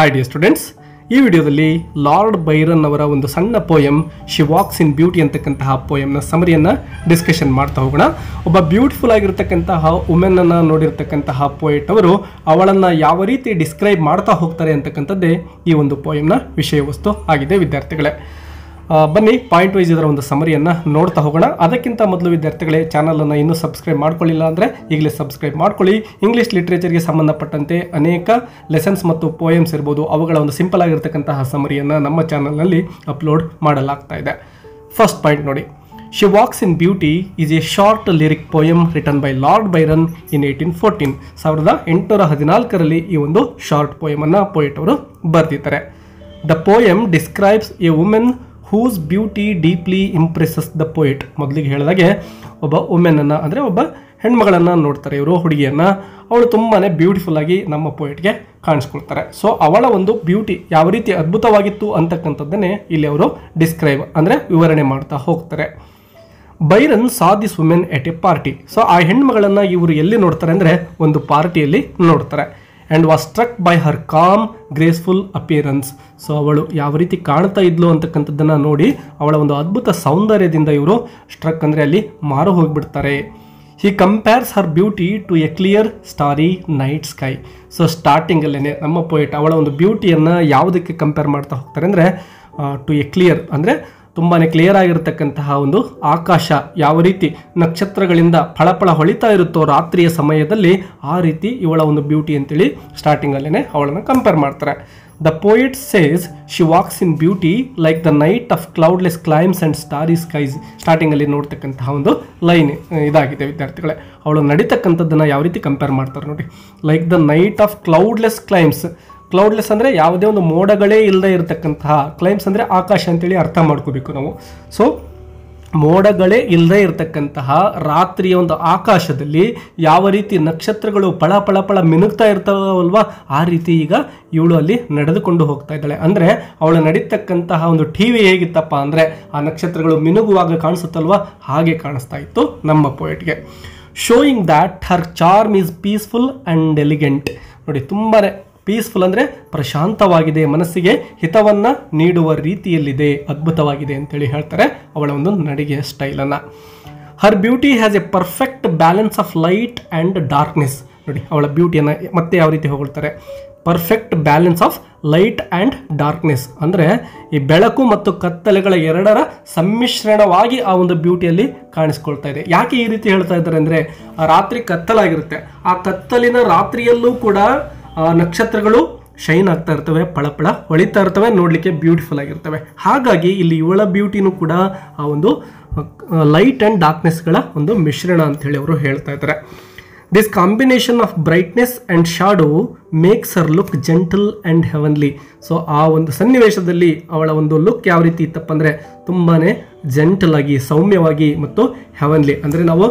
Hi dear students, ಈ ವಿಡಿಯೋದಲ್ಲಿ lord Byron ಅವರ ಒಂದು ಸಣ್ಣ poem she walks in beauty ಅಂತಕ್ಕಂತಹ ಪೋಯಮ್ನ ಸಮರಿಯನ್ನು ಡಿಸ್ಕಷನ್ ಮಾಡ್ತಾ ಹೋಗೋಣ. ಒಬ್ಬ ಬ್ಯೂಟಿಫುಲ್ ಆಗಿರತಕ್ಕಂತಹ ವುಮೆನ್ ಅನ್ನು ನೋಡಿರ್ತಕ್ಕಂತಹ ಪೋಯೆಟ್ ಅವರು ಅವಳನ್ನು ಯಾವ ರೀತಿ ಡಿಸ್ಕ್ರೈಬ್ ಮಾಡ್ತಾ ಹೋಗ್ತಾರೆ ಅಂತಕ್ಕಂಥದ್ದೇ ಈ ಒಂದು ಪೋಯಮ್ನ ವಿಷಯ ವಸ್ತು ಆಗಿದೆ ವಿದ್ಯಾರ್ಥಿಗಳೇ. ಬನ್ನಿ ಪಾಯಿಂಟ್ ವೈಸ್ ಇದರ ಒಂದು ಸಮರಿಯನ್ನು ನೋಡ್ತಾ ಹೋಗೋಣ. ಅದಕ್ಕಿಂತ ಮೊದಲು ವಿದ್ಯಾರ್ಥಿಗಳೇ, ಚಾನಲನ್ನು ಇನ್ನೂ ಸಬ್ಸ್ಕ್ರೈಬ್ ಮಾಡ್ಕೊಳ್ಳಿಲ್ಲ ಅಂದರೆ ಈಗಲೇ ಸಬ್ಸ್ಕ್ರೈಬ್ ಮಾಡ್ಕೊಳ್ಳಿ. ಇಂಗ್ಲೀಷ್ ಲಿಟ್ರೇಚರ್ಗೆ ಸಂಬಂಧಪಟ್ಟಂತೆ ಅನೇಕ ಲೆಸನ್ಸ್ ಮತ್ತು ಪೋಯಮ್ಸ್ ಇರ್ಬೋದು, ಅವುಗಳ ಒಂದು ಸಿಂಪಲ್ ಆಗಿರ್ತಕ್ಕಂತಹ ಸಮರಿಯನ್ನು ನಮ್ಮ ಚಾನಲ್ನಲ್ಲಿ ಅಪ್ಲೋಡ್ ಮಾಡಲಾಗ್ತಾ ಇದೆ. ಫಸ್ಟ್ ಪಾಯಿಂಟ್ ನೋಡಿ, she walks in beauty is a short lyric poem written by Lord Byron in 1814. 1814ರಲ್ಲಿ ಈ ಒಂದು ಶಾರ್ಟ್ ಪೋಯಮನ್ನು ಪೋಯೆಟ್ ಅವರು ಬರೆದಿದ್ದಾರೆ. The poem describes a woman whose beauty deeply impresses the poet. ಮೊದಲಿಗೆ ಹೇಳಿದಾಗೆ ಒಬ್ಬ ವುಮೆನನ್ನು ಅಂದರೆ ಒಬ್ಬ ಹೆಣ್ಮಗಳನ್ನು ನೋಡ್ತಾರೆ ಇವರು, ಹುಡುಗಿಯನ್ನು. ಅವಳು ತುಂಬಾ ಬ್ಯೂಟಿಫುಲ್ ಆಗಿ ನಮ್ಮ ಪೋಯೆಟ್ಗೆ ಕಾಣಿಸ್ಕೊಳ್ತಾರೆ. ಸೊ ಅವಳ ಒಂದು ಬ್ಯೂಟಿ ಯಾವ ರೀತಿ ಅದ್ಭುತವಾಗಿತ್ತು ಅಂತಕ್ಕಂಥದ್ದನ್ನೇ ಇಲ್ಲಿ ಅವರು ಡಿಸ್ಕ್ರೈಬ್ ಅಂದರೆ ವಿವರಣೆ ಮಾಡ್ತಾ ಹೋಗ್ತಾರೆ. Byron saw this women at a party. So ಆ ಹೆಣ್ಮಗಳನ್ನು ಇವರು ಎಲ್ಲಿ ನೋಡ್ತಾರೆ ಅಂದರೆ ಒಂದು ಪಾರ್ಟಿಯಲ್ಲಿ ನೋಡ್ತಾರೆ. And was struck by her calm graceful appearance. So ಅವಳು ಯಾವ ರೀತಿ ಕಾಣ್ತಾ ಇದ್ಲು ಅಂತಕ್ಕಂಥದ್ದನ್ನು ನೋಡಿ ಅವಳ ಒಂದು ಅದ್ಭುತ ಸೌಂದರ್ಯದಿಂದ ಇವರು ಸ್ಟ್ರಕ್ ಅಂದರೆ ಅಲ್ಲಿ ಮಾರು ಹೋಗಿಬಿಡ್ತಾರೆ. He compares her beauty to a clear starry night sky. So ಸ್ಟಾರ್ಟಿಂಗಲ್ಲೇ ನಮ್ಮ ಪೋಯೆಟ್ ಅವಳ ಒಂದು ಬ್ಯೂಟಿಯನ್ನು ಯಾವುದಕ್ಕೆ ಕಂಪೇರ್ ಮಾಡ್ತಾ ಹೋಗ್ತಾರೆ ಅಂದರೆ ಟು ಎ ಕ್ಲಿಯರ್ ಅಂದರೆ ತುಂಬಾ ಕ್ಲಿಯರ್ ಆಗಿರತಕ್ಕಂತಹ ಒಂದು ಆಕಾಶ ಯಾವ ರೀತಿ ನಕ್ಷತ್ರಗಳಿಂದ ಫಳಫಳ ಹೊಳಿತಾ ಇರುತ್ತೋ ರಾತ್ರಿಯ ಸಮಯದಲ್ಲಿ, ಆ ರೀತಿ ಇವಳ ಒಂದು ಬ್ಯೂಟಿ ಅಂತೇಳಿ ಸ್ಟಾರ್ಟಿಂಗಲ್ಲೇ ಅವಳನ್ನು ಕಂಪೇರ್ ಮಾಡ್ತಾರೆ. The poet says she walks in beauty like the night of cloudless climes and starry skies. ಸ್ಟಾರ್ಟಿಂಗಲ್ಲಿ ನೋಡ್ತಕ್ಕಂತಹ ಒಂದು ಲೈನ್ ಇದಾಗಿದೆ ವಿದ್ಯಾರ್ಥಿಗಳೇ. ಅವಳು ನಡೀತಕ್ಕಂಥದ್ದನ್ನು ಯಾವ ರೀತಿ ಕಂಪೇರ್ ಮಾಡ್ತಾರೆ ನೋಡಿ. Like the night of cloudless claims. ಕ್ಲೌಡ್ಲೆಸ್ ಅಂದರೆ ಯಾವುದೇ ಒಂದು ಮೋಡಗಳೇ ಇಲ್ಲದೆ ಇರತಕ್ಕಂತಹ, ಕ್ಲೈಮ್ಸ್ ಅಂದರೆ ಆಕಾಶ ಅಂತೇಳಿ ಅರ್ಥ ಮಾಡ್ಕೋಬೇಕು ನಾವು. ಸೊ ಮೋಡಗಳೇ ಇಲ್ಲದೆ ಇರತಕ್ಕಂತಹ ರಾತ್ರಿಯ ಒಂದು ಆಕಾಶದಲ್ಲಿ ಯಾವ ರೀತಿ ನಕ್ಷತ್ರಗಳು ಪಳ ಪಳ ಪಳ ಮಿನುಗ್ತಾ ಇರ್ತಾವಲ್ವಾ, ಆ ರೀತಿ ಈಗ ಇವಳು ಅಲ್ಲಿ ನಡೆದುಕೊಂಡು ಹೋಗ್ತಾ ಇದ್ದಾಳೆ. ಅಂದರೆ ಅವಳು ನಡೀತಕ್ಕಂತಹ ಒಂದು ಟಿವಿ ಹೇಗಿತ್ತಪ್ಪ ಅಂದರೆ ಆ ನಕ್ಷತ್ರಗಳು ಮಿನುಗುವಾಗ ಕಾಣಿಸುತ್ತಲ್ವ, ಹಾಗೆ ಕಾಣಿಸ್ತಾ ಇತ್ತು ನಮ್ಮ ಪೋಯೆಟ್ಗೆ. Showing that her charm is peaceful and elegant. ನೋಡಿ, ತುಂಬಾ ಪೀಸ್ಫುಲ್ ಅಂದರೆ ಪ್ರಶಾಂತವಾಗಿದೆ, ಮನಸ್ಸಿಗೆ ಹಿತವನ್ನು ನೀಡುವ ರೀತಿಯಲ್ಲಿದೆ, ಅದ್ಭುತವಾಗಿದೆ ಅಂತೇಳಿ ಹೇಳ್ತಾರೆ ಅವಳ ಒಂದು ನಡಿಗೆಯ ಸ್ಟೈಲನ್ನು. Her beauty has a perfect balance of light and darkness. ನೋಡಿ, ಅವಳ ಬ್ಯೂಟಿಯನ್ನು ಮತ್ತೆ ಯಾವ ರೀತಿ ಹೊಗಳ್ತಾರೆ, perfect balance of light and darkness ಅಂದರೆ ಈ ಬೆಳಕು ಮತ್ತು ಕತ್ತಲೆಗಳ ಎರಡರ ಸಮ್ಮಿಶ್ರಣವಾಗಿ ಆ ಒಂದು ಬ್ಯೂಟಿಯಲ್ಲಿ ಕಾಣಿಸ್ಕೊಳ್ತಾ ಇದೆ. ಯಾಕೆ ಈ ರೀತಿ ಹೇಳ್ತಾ ಇದ್ದಾರೆ ಅಂದರೆ, ಆ ರಾತ್ರಿ ಕತ್ತಲಾಗಿರುತ್ತೆ, ಆ ಕತ್ತಲಿನ ರಾತ್ರಿಯಲ್ಲೂ ಕೂಡ ನಕ್ಷತ್ರಗಳು ಶೈನ್ ಆಗ್ತಾ ಇರ್ತವೆ, ಪಳಪಳ ಹೊಳಿತಾ ಇರ್ತವೆ, ನೋಡಲಿಕ್ಕೆ ಬ್ಯೂಟಿಫುಲ್ ಆಗಿರ್ತವೆ. ಹಾಗಾಗಿ ಇಲ್ಲಿ ಇವಳ ಬ್ಯೂಟಿನೂ ಕೂಡ ಆ ಒಂದು ಲೈಟ್ ಆ್ಯಂಡ್ ಡಾರ್ಕ್ನೆಸ್ಗಳ ಒಂದು ಮಿಶ್ರಣ ಅಂಥೇಳಿ ಅವರು ಹೇಳ್ತಾ ಇದ್ದಾರೆ. This combination of brightness and shadow makes Har look gentle and heavenly. So ಆ ಒಂದು ಸನ್ನಿವೇಶದಲ್ಲಿ ಅವಳ ಒಂದು ಲುಕ್ ಯಾವ ರೀತಿ ಇತ್ತಪ್ಪ ಅಂದರೆ ತುಂಬಾ ಜೆಂಟಲ್ ಆಗಿ, ಸೌಮ್ಯವಾಗಿ ಮತ್ತು ಹೆವನ್ಲಿ ಅಂದರೆ ನಾವು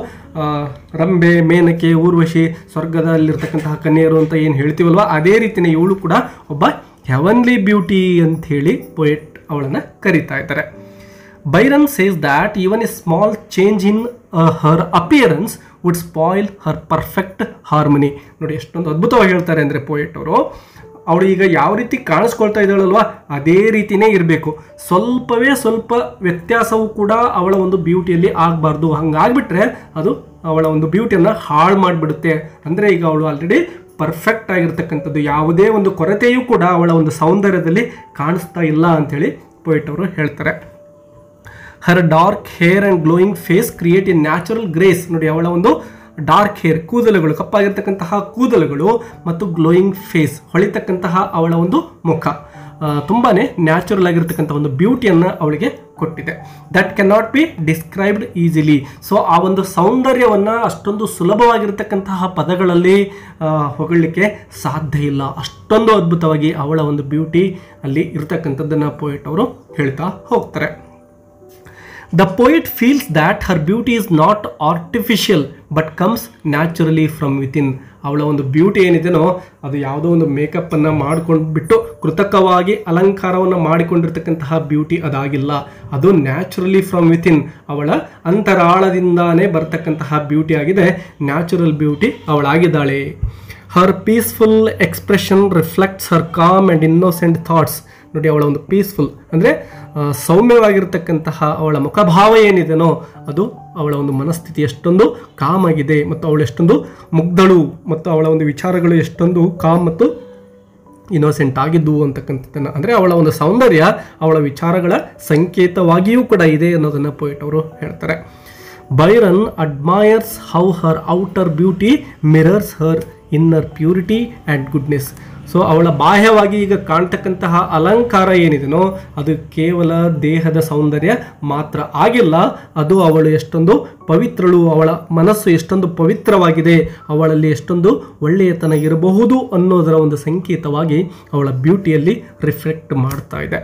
ರಂಬೆ, ಮೇನಕೆ, ಊರ್ವಶಿ, ಸ್ವರ್ಗದಲ್ಲಿರ್ತಕ್ಕಂತಹ ಕನ್ಯೆಯರು ಅಂತ ಏನು ಹೇಳ್ತೀವಲ್ವ, ಅದೇ ರೀತಿಯೇ ಇವಳು ಕೂಡ ಒಬ್ಬ ಹೆವನ್ಲಿ ಬ್ಯೂಟಿ ಅಂಥೇಳಿ ಪೋಯೆಟ್ ಅವಳನ್ನು ಕರೀತಾ ಇದ್ದಾರೆ. Byron says that even a small change in her appearance would spoil her perfect harmony. ನೋಡಿ, ಎಷ್ಟೊಂದು ಅದ್ಭುತವಾಗಿ ಹೇಳ್ತಾರೆ ಅಂದರೆ ಪೋಯೆಟ್ ಅವರು. ಅವಳು ಈಗ ಯಾವ ರೀತಿ ಕಾಣಿಸ್ಕೊಳ್ತಾ ಇದ್ದಾಳಲ್ವ, ಅದೇ ರೀತಿಯೇ ಇರಬೇಕು. ಸ್ವಲ್ಪ ವ್ಯತ್ಯಾಸವೂ ಕೂಡ ಅವಳ ಒಂದು ಬ್ಯೂಟಿಯಲ್ಲಿ ಆಗಬಾರ್ದು. ಹಂಗಾಗ್ಬಿಟ್ರೆ ಅದು ಅವಳ ಒಂದು ಬ್ಯೂಟಿಯನ್ನು ಹಾಳು ಮಾಡಿಬಿಡುತ್ತೆ. ಅಂದರೆ ಈಗ ಅವಳು ಆಲ್ರೆಡಿ ಪರ್ಫೆಕ್ಟ್ ಆಗಿರ್ತಕ್ಕಂಥದ್ದು, ಯಾವುದೇ ಒಂದು ಕೊರತೆಯೂ ಕೂಡ ಅವಳ ಒಂದು ಸೌಂದರ್ಯದಲ್ಲಿ ಕಾಣಿಸ್ತಾ ಇಲ್ಲ ಅಂಥೇಳಿ ಪೋಯೆಟ್ ಅವರು ಹೇಳ್ತಾರೆ. Her dark hair and glowing face create a natural grace. ನೋಡಿ, ಅವಳ ಒಂದು ಡಾರ್ಕ್ ಹೇರ್, ಕೂದಲುಗಳು, ಕಪ್ಪಾಗಿರ್ತಕ್ಕಂತಹ ಕೂದಲುಗಳು ಮತ್ತು ಗ್ಲೋಯಿಂಗ್ ಫೇಸ್, ಹೊಳಿತಕ್ಕಂತಹ ಅವಳ ಒಂದು ಮುಖ ತುಂಬಾ ನ್ಯಾಚುರಲ್ ಆಗಿರ್ತಕ್ಕಂಥ ಒಂದು ಬ್ಯೂಟಿಯನ್ನು ಅವಳಿಗೆ ಕೊಟ್ಟಿದೆ. That can not be described easily. So ಆ ಒಂದು ಸೌಂದರ್ಯವನ್ನು ಅಷ್ಟೊಂದು ಸುಲಭವಾಗಿರ್ತಕ್ಕಂತಹ ಪದಗಳಲ್ಲಿ ಹೊಗಳಲಿಕ್ಕೆ ಸಾಧ್ಯ ಇಲ್ಲ. ಅಷ್ಟೊಂದು ಅದ್ಭುತವಾಗಿ ಅವಳ ಒಂದು ಬ್ಯೂಟಿ ಅಲ್ಲಿ ಇರ್ತಕ್ಕಂಥದ್ದನ್ನು ಪೋಯೆಟ್ ಅವರು ಹೇಳ್ತಾ ಹೋಗ್ತಾರೆ. The poet feels that her beauty is not artificial but comes naturally from within. ಅವಳ ಒಂದು ಬ್ಯೂಟಿ ಏನಿದೆನೋ ಅದು ಯಾವುದೋ ಒಂದು ಮೇಕಪ್ಪನ್ನು ಮಾಡಿಕೊಂಡ್ಬಿಟ್ಟು ಕೃತಕವಾಗಿ ಅಲಂಕಾರವನ್ನು ಮಾಡಿಕೊಂಡಿರ್ತಕ್ಕಂತಹ ಬ್ಯೂಟಿ ಅದಾಗಿಲ್ಲ. ಅದು ನ್ಯಾಚುರಲಿ ಫ್ರಮ್ ವಿತಿನ್, ಅವಳ ಅಂತರಾಳದಿಂದಾನೇ ಬರ್ತಕ್ಕಂತಹ ಬ್ಯೂಟಿ ಆಗಿದೆ. ನ್ಯಾಚುರಲ್ ಬ್ಯೂಟಿ ಅವಳಾಗಿದ್ದಾಳೆ. Her peaceful expression reflects her calm and innocent thoughts. ನೋಡಿ, ಅವಳ ಒಂದು ಪೀಸ್ಫುಲ್ ಅಂದರೆ ಸೌಮ್ಯವಾಗಿರ್ತಕ್ಕಂತಹ ಅವಳ ಮುಖಭಾವ ಏನಿದೆನೋ ಅದು ಅವಳ ಒಂದು ಮನಸ್ಥಿತಿ ಎಷ್ಟೊಂದು ಕಾಮ್ ಆಗಿದೆ ಮತ್ತು ಅವಳು ಎಷ್ಟೊಂದು ಮುಗ್ಧಳು ಮತ್ತು ಅವಳ ಒಂದು ವಿಚಾರಗಳು ಎಷ್ಟೊಂದು ಕಾಮ್ ಮತ್ತು ಇನ್ನೋಸೆಂಟ್ ಆಗಿದ್ದು ಅಂತಕ್ಕಂಥದ್ದನ್ನು, ಅಂದರೆ ಅವಳ ಒಂದು ಸೌಂದರ್ಯ ಅವಳ ವಿಚಾರಗಳ ಸಂಕೇತವಾಗಿಯೂ ಕೂಡ ಇದೆ ಅನ್ನೋದನ್ನು ಪೋಯಿಟ್ ಅವರು ಹೇಳ್ತಾರೆ. Byron admires how her outer beauty mirrors her inner purity and goodness. So ಅವಳ ಬಾಹ್ಯವಾಗಿ ಈಗ ಕಾಣ್ತಕ್ಕಂತಹ ಅಲಂಕಾರ ಏನಿದೆನೋ ಅದು ಕೇವಲ ದೇಹದ ಸೌಂದರ್ಯ ಮಾತ್ರ ಆಗಿಲ್ಲ, ಅದು ಅವಳು ಎಷ್ಟೊಂದು ಪವಿತ್ರಳು, ಅವಳ ಮನಸ್ಸು ಎಷ್ಟೊಂದು ಪವಿತ್ರವಾಗಿದೆ, ಅವಳಲ್ಲಿ ಎಷ್ಟೊಂದು ಒಳ್ಳೆಯತನ ಇರಬಹುದು ಅನ್ನೋದರ ಒಂದು ಸಂಕೇತವಾಗಿ ಅವಳ ಬ್ಯೂಟಿಯಲ್ಲಿ ರಿಫ್ಲೆಕ್ಟ್ ಮಾಡ್ತಾ ಇದೆ.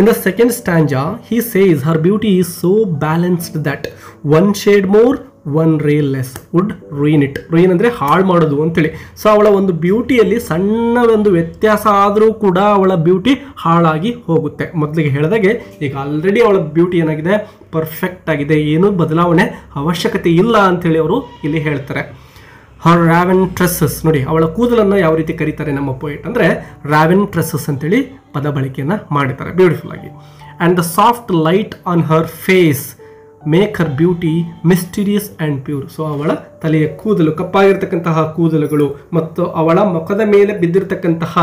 In the second stanza, he says her beauty is so balanced that one shade more, one ray less would ruin it. ruin ಅಂದರೆ ಹಾಳು ಮಾಡೋದು ಅಂತೇಳಿ. ಸೊ ಅವಳ ಒಂದು ಬ್ಯೂಟಿಯಲ್ಲಿ ಸಣ್ಣ ಒಂದು ವ್ಯತ್ಯಾಸ ಆದರೂ ಕೂಡ ಅವಳ ಬ್ಯೂಟಿ ಹಾಳಾಗಿ ಹೋಗುತ್ತೆ. ಮೊದಲಿಗೆ ಹೇಳಿದಾಗೆ ಈಗ ಆಲ್ರೆಡಿ ಅವಳ ಬ್ಯೂಟಿ ಏನಾಗಿದೆ, ಪರ್ಫೆಕ್ಟ್ ಆಗಿದೆ, ಏನೂ ಬದಲಾವಣೆ ಅವಶ್ಯಕತೆ ಇಲ್ಲ ಅಂಥೇಳಿ ಅವರು ಇಲ್ಲಿ ಹೇಳ್ತಾರೆ. ಹರ್ ರಾವೆನ್ ಟ್ರೆಸ್ಸಸ್, ನೋಡಿ ಅವಳ ಕೂದಲನ್ನು ಯಾವ ರೀತಿ ಕರೀತಾರೆ ನಮ್ಮ ಪೋಯಿಟ್ ಅಂದರೆ ರಾವೆನ್ ಟ್ರೆಸ್ಸಸ್ ಅಂತೇಳಿ ಪದ ಬಳಕೆಯನ್ನು ಮಾಡಿದ್ದಾರೆ ಬ್ಯೂಟಿಫುಲ್ ಆಗಿ. And the soft light on her face make her beauty mysterious and pure. So ಅವಳ ತಲೆಯ ಕೂದಲು, ಕಪ್ಪಾಗಿರ್ತಕ್ಕಂತಹ ಕೂದಲುಗಳು ಮತ್ತು ಅವಳ ಮುಖದ ಮೇಲೆ ಬಿದ್ದಿರತಕ್ಕಂತಹ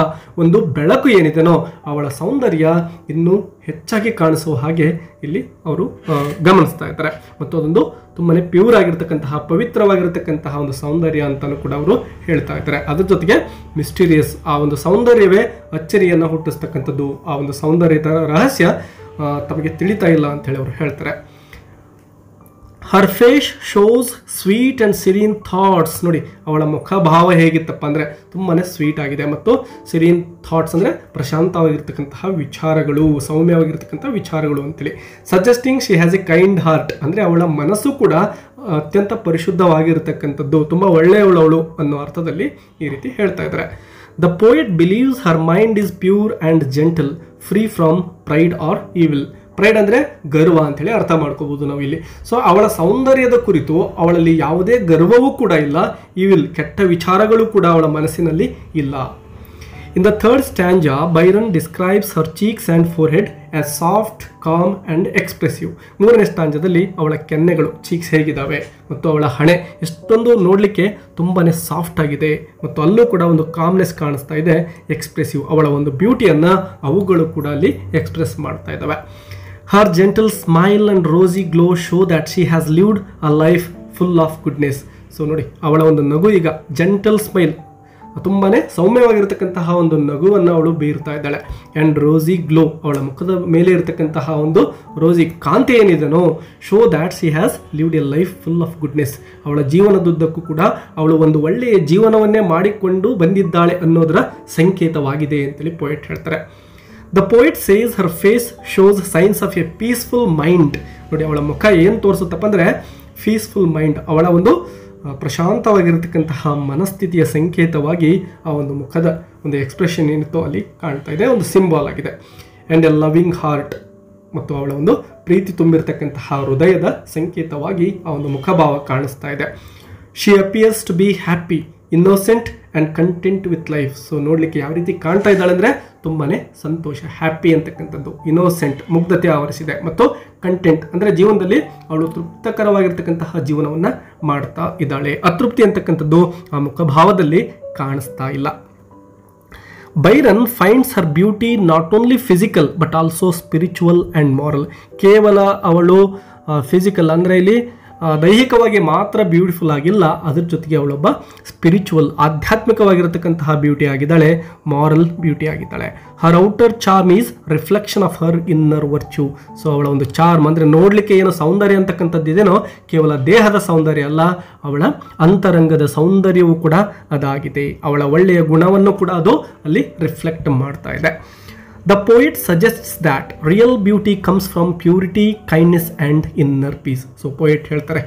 ಒಂದು ಬೆಳಕು ಏನಿದೆನೋ ಅವಳ ಸೌಂದರ್ಯ ಇನ್ನೂ ಹೆಚ್ಚಾಗಿ ಕಾಣಿಸುವ ಹಾಗೆ ಇಲ್ಲಿ ಅವರು ಗಮನಿಸ್ತಾ ಇದ್ದಾರೆ. ಮತ್ತು ಅದೊಂದು ತುಂಬಾ ಪ್ಯೂರ್ ಆಗಿರ್ತಕ್ಕಂತಹ ಪವಿತ್ರವಾಗಿರ್ತಕ್ಕಂತಹ ಒಂದು ಸೌಂದರ್ಯ ಅಂತಲೂ ಕೂಡ ಅವರು ಹೇಳ್ತಾ ಇದ್ದಾರೆ. ಅದ್ರ ಜೊತೆಗೆ ಮಿಸ್ಟೀರಿಯಸ್, ಆ ಒಂದು ಸೌಂದರ್ಯವೇ ಅಚ್ಚರಿಯನ್ನು ಹುಟ್ಟಿಸ್ತಕ್ಕಂಥದ್ದು, ಆ ಒಂದು ಸೌಂದರ್ಯದ ರಹಸ್ಯ ತಮಗೆ ತಿಳಿತಾ ಇಲ್ಲ ಅಂತೇಳಿ ಅವರು ಹೇಳ್ತಾರೆ. Her face shows sweet and serene thoughts. ನೋಡಿ ಅವಳ ಮುಖಭಾವ ಹೇಗಿತ್ತಪ್ಪ ಅಂದರೆ ತುಂಬಾ ಸ್ವೀಟ್ ಆಗಿದೆ ಮತ್ತು ಸಿರೀನ್ ಥಾಟ್ಸ್ ಅಂದರೆ ಪ್ರಶಾಂತವಾಗಿರ್ತಕ್ಕಂತಹ ವಿಚಾರಗಳು, ಸೌಮ್ಯವಾಗಿರ್ತಕ್ಕಂಥ ವಿಚಾರಗಳು ಅಂತೇಳಿ. Suggesting she has A kind heart, ಅಂದರೆ ಅವಳ ಮನಸ್ಸು ಕೂಡ ಅತ್ಯಂತ ಪರಿಶುದ್ಧವಾಗಿರ್ತಕ್ಕಂಥದ್ದು, ತುಂಬ ಒಳ್ಳೆಯವಳವಳು ಅನ್ನೋ ಅರ್ಥದಲ್ಲಿ ಈ ರೀತಿ ಹೇಳ್ತಾ ಇದ್ದಾರೆ. The poet believes her mind is pure and gentle, free from pride or evil. Pride ಅಂದರೆ ಗರ್ವ ಅಂಥೇಳಿ ಅರ್ಥ ಮಾಡ್ಕೋಬೋದು ನಾವು ಇಲ್ಲಿ. ಸೊ ಅವಳ ಸೌಂದರ್ಯದ ಕುರಿತು ಅವಳಲ್ಲಿ ಯಾವುದೇ ಗರ್ವವೂ ಕೂಡ ಇಲ್ಲ, ಈವಿಲ್ ಕೆಟ್ಟ ವಿಚಾರಗಳು ಕೂಡ ಅವಳ ಮನಸ್ಸಿನಲ್ಲಿ ಇಲ್ಲ. In the third stanza Byron describes her cheeks and forehead as soft, calm and expressive. ಮೂರನೇ ಸ್ಟ್ಯಾಂಜಾದಲ್ಲಿ ಅವಳ ಕೆನ್ನೆಗಳು, ಚೀಕ್ಸ್ ಹೇಗಿದ್ದಾವೆ ಮತ್ತು ಅವಳ ಹಣೆ ಎಷ್ಟೊಂದು ನೋಡಲಿಕ್ಕೆ ತುಂಬಾ ಸಾಫ್ಟ್ ಆಗಿದೆ ಮತ್ತು ಅಲ್ಲೂ ಕೂಡ ಒಂದು ಕಾಮ್ನೆಸ್ ಕಾಣಿಸ್ತಾ ಇದೆ, ಎಕ್ಸ್ಪ್ರೆಸಿವ್. ಅವಳ ಒಂದು ಬ್ಯೂಟಿಯನ್ನು ಅವುಗಳು ಕೂಡ ಅಲ್ಲಿ ಎಕ್ಸ್ಪ್ರೆಸ್ ಮಾಡ್ತಾ ಇದ್ದಾವೆ. Her gentle smile and rosy glow show that she has lived a life full of goodness. So ನೋಡಿ ಅವಳ ಒಂದು ನಗು ಈಗ ಜೆಂಟಲ್ ಸ್ಮೈಲ್, ತುಂಬಾ ಸೌಮ್ಯವಾಗಿರ್ತಕ್ಕಂತಹ ಒಂದು ನಗುವನ್ನು ಅವಳು ಬೀರ್ತಾ ಇದ್ದಾಳೆ. ಆ್ಯಂಡ್ ರೋಸಿ ಗ್ಲೋ, ಅವಳ ಮುಖದ ಮೇಲೆ ಇರತಕ್ಕಂತಹ ಒಂದು ರೋಸಿ ಕಾಂತಿ ಏನಿದೆನೋ, show that she has lived a life full of goodness. ಅವಳ ಜೀವನದುದ್ದಕ್ಕೂ ಕೂಡ ಅವಳು ಒಂದು ಒಳ್ಳೆಯ ಜೀವನವನ್ನೇ ಮಾಡಿಕೊಂಡು ಬಂದಿದ್ದಾಳೆ ಅನ್ನೋದರ ಸಂಕೇತವಾಗಿದೆ ಅಂತೇಳಿ ಪೋಯೆಟ್ ಹೇಳ್ತಾರೆ. The poet says her face shows signs of a peaceful mind. ನೋಡಿ ಅವಳ ಮುಖ ಏನು ತೋರಿಸುತ್ತಪ್ಪ ಅಂದರೆ ಪೀಸ್ಫುಲ್ ಮೈಂಡ್, ಅವಳ ಒಂದು ಪ್ರಶಾಂತವಾಗಿರತಕ್ಕಂತಹ ಮನಸ್ಥಿತಿಯ ಸಂಕೇತವಾಗಿ ಆ ಒಂದು ಮುಖದ ಒಂದು ಎಕ್ಸ್ಪ್ರೆಷನ್ ಏನಿತ್ತು ಅಲ್ಲಿ ಕಾಣ್ತಾ ಇದೆ, ಒಂದು ಸಿಂಬಾಲ್ ಆಗಿದೆ. ಆ್ಯಂಡ್ ಎ ಲವಿಂಗ್ ಹಾರ್ಟ್, ಮತ್ತು ಅವಳ ಒಂದು ಪ್ರೀತಿ ತುಂಬಿರತಕ್ಕಂತಹ ಹೃದಯದ ಸಂಕೇತವಾಗಿ ಆ ಒಂದು ಮುಖಭಾವ ಕಾಣಿಸ್ತಾ ಇದೆ. She appears to be happy, innocent and content with life. So ನೋಡಲಿಕ್ಕೆ ಯಾವ ರೀತಿ ಕಾಣ್ತಾ ಇದ್ದಾಳೆ ಅಂದರೆ ತುಂಬಾ ಸಂತೋಷ, ಹ್ಯಾಪಿ ಅಂತಕ್ಕಂಥದ್ದು, ಇನ್ನೋಸೆಂಟ್ ಮುಗ್ಧತೆ ಆವರಿಸಿದೆ, ಮತ್ತು ಕಂಟೆಂಟ್ ಅಂದರೆ ಜೀವನದಲ್ಲಿ ಅವಳು ತೃಪ್ತಕರವಾಗಿರ್ತಕ್ಕಂತಹ ಜೀವನವನ್ನು ಮಾಡ್ತಾ ಇದ್ದಾಳೆ. ಅತೃಪ್ತಿ ಅಂತಕ್ಕಂಥದ್ದು ಆ ಮುಖಭಾವದಲ್ಲಿ ಕಾಣಿಸ್ತಾ ಇಲ್ಲ. Byron finds Har beauty not only physical but also spiritual and moral. ಕೇವಲ ಅವಳು ಫಿಸಿಕಲ್ ಅಂದರೆ ಇಲ್ಲಿ ದೈಹಿಕವಾಗಿ ಮಾತ್ರ ಬ್ಯೂಟಿಫುಲ್ ಆಗಿಲ್ಲ, ಅದ್ರ ಜೊತೆಗೆ ಅವಳೊಬ್ಬ ಸ್ಪಿರಿಚುವಲ್, ಆಧ್ಯಾತ್ಮಿಕವಾಗಿರತಕ್ಕಂತಹ ಬ್ಯೂಟಿ ಆಗಿದ್ದಾಳೆ, ಮಾರಲ್ ಬ್ಯೂಟಿ ಆಗಿದ್ದಾಳೆ. Her outer charm is reflection of her inner virtue. So ಅವಳ ಒಂದು ಚಾರ್ಮ್ ಅಂದರೆ ನೋಡಲಿಕ್ಕೆ ಏನು ಸೌಂದರ್ಯ ಅಂತಕ್ಕಂಥದ್ದು ಇದೇನೋ ಕೇವಲ ದೇಹದ ಸೌಂದರ್ಯ ಅಲ್ಲ, ಅವಳ ಅಂತರಂಗದ ಸೌಂದರ್ಯವೂ ಕೂಡ ಅದಾಗಿದೆ. ಅವಳ ಒಳ್ಳೆಯ ಗುಣವನ್ನು ಕೂಡ ಅದು ಅಲ್ಲಿ ರಿಫ್ಲೆಕ್ಟ್ ಮಾಡ್ತಾ ಇದೆ. The poet suggests that real beauty comes from purity, kindness and inner peace. So poet ಹೇಳ್ತಾರೆ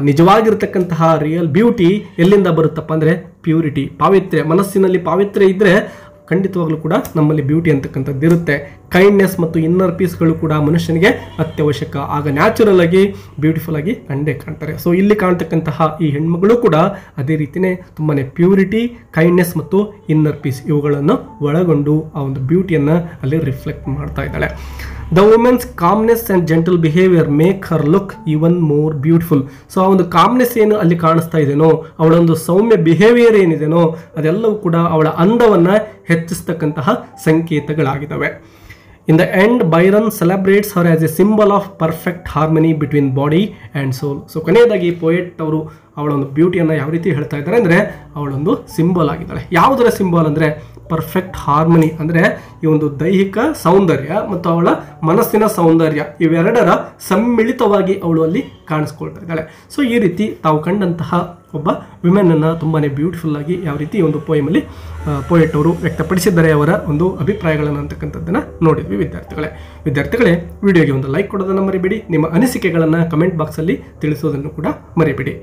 ನಿಜವಾಗಿರ್ತಕ್ಕಂತಹ ರಿಯಲ್ ಬ್ಯೂಟಿ ಎಲ್ಲಿಂದ ಬರುತ್ತಪ್ಪ ಅಂದರೆ ಪ್ಯೂರಿಟಿ, ಪಾವಿತ್ರ್ಯ. ಮನಸ್ಸಿನಲ್ಲಿ ಪಾವಿತ್ರ್ಯ ಇದ್ದರೆ ಖಂಡಿತವಾಗ್ಲೂ ಕೂಡ ನಮ್ಮಲ್ಲಿ ಬ್ಯೂಟಿ ಅಂತಕ್ಕಂಥದ್ದು ಇರುತ್ತೆ. ಕೈಂಡ್ನೆಸ್ ಮತ್ತು ಇನ್ನರ್ ಪೀಸ್ಗಳು ಕೂಡ ಮನುಷ್ಯನಿಗೆ ಅತ್ಯವಶ್ಯಕ. ಆಗ ನ್ಯಾಚುರಲ್ ಆಗಿ ಬ್ಯೂಟಿಫುಲ್ ಆಗಿ ಕಂಡೇ ಕಾಣ್ತಾರೆ. ಸೊ ಇಲ್ಲಿ ಕಾಣ್ತಕ್ಕಂತಹ ಈ ಹೆಣ್ಮಗಳು ಕೂಡ ಅದೇ ರೀತಿಯೇ ತುಂಬಾನೇ ಪ್ಯೂರಿಟಿ, ಕೈಂಡ್ನೆಸ್ ಮತ್ತು ಇನ್ನರ್ ಪೀಸ್ ಇವುಗಳನ್ನು ಒಳಗೊಂಡು ಆ ಒಂದು ಬ್ಯೂಟಿಯನ್ನು ಅಲ್ಲಿ ರಿಫ್ಲೆಕ್ಟ್ ಮಾಡ್ತಾ ಇದ್ದಾಳೆ. The women's calmness and gentle behaviour make her look even more beautiful. So ಆ ಒಂದು ಕಾಮ್ನೆಸ್ ಏನು ಅಲ್ಲಿ ಕಾಣಿಸ್ತಾ ಇದೆನೋ, ಅವಳ ಒಂದು ಸೌಮ್ಯ ಬಿಹೇವಿಯರ್ ಏನಿದೆನೋ ಅದೆಲ್ಲವೂ ಕೂಡ ಅವಳ ಅಂದವನ್ನು ಹೆಚ್ಚಿಸ್ತಕ್ಕಂತಹ ಸಂಕೇತಗಳಾಗಿದ್ದಾವೆ. In the end, Byron celebrates her as a symbol of perfect harmony between body and soul. So ಕೊನೆಯದಾಗಿ ಪೋಯೆಟ್ ಅವರು ಅವಳ ಒಂದು ಬ್ಯೂಟಿಯನ್ನು ಯಾವ ರೀತಿ ಹೇಳ್ತಾ ಇದ್ದಾರೆ ಅಂದರೆ ಅವಳೊಂದು ಸಿಂಬಲ್ ಆಗಿದ್ದಾಳೆ. ಯಾವುದರ ಸಿಂಬಲ್ ಅಂದರೆ ಪರ್ಫೆಕ್ಟ್ ಹಾರ್ಮನಿ, ಅಂದರೆ ಈ ಒಂದು ದೈಹಿಕ ಸೌಂದರ್ಯ ಮತ್ತು ಅವಳ ಮನಸ್ಸಿನ ಸೌಂದರ್ಯ ಇವೆರಡರ ಸಮ್ಮಿಳಿತವಾಗಿ ಅವಳು ಅಲ್ಲಿ ಕಾಣಿಸ್ಕೊಳ್ತಾ ಇದ್ದಾಳೆ. ಸೊ ಈ ರೀತಿ ತಾವು ಕಂಡಂತಹ ಒಬ್ಬ ವಿಮೆನನ್ನು ತುಂಬಾ ಬ್ಯೂಟಿಫುಲ್ ಆಗಿ ಯಾವ ರೀತಿ ಈ ಒಂದು ಪೋಯಮಲ್ಲಿ ಪೋಯೆಟ್ ಅವರು ವ್ಯಕ್ತಪಡಿಸಿದ್ದಾರೆ, ಅವರ ಒಂದು ಅಭಿಪ್ರಾಯಗಳನ್ನು ಅಂತಕ್ಕಂಥದ್ದನ್ನು ನೋಡಿದ್ವಿ. ವಿದ್ಯಾರ್ಥಿಗಳೇ ವಿಡಿಯೋಗೆ ಒಂದು ಲೈಕ್ ಕೊಡೋದನ್ನು ಮರಿಬೇಡಿ. ನಿಮ್ಮ ಅನಿಸಿಕೆಗಳನ್ನು ಕಮೆಂಟ್ ಬಾಕ್ಸಲ್ಲಿ ತಿಳಿಸೋದನ್ನು ಕೂಡ ಮರಿಬೇಡಿ.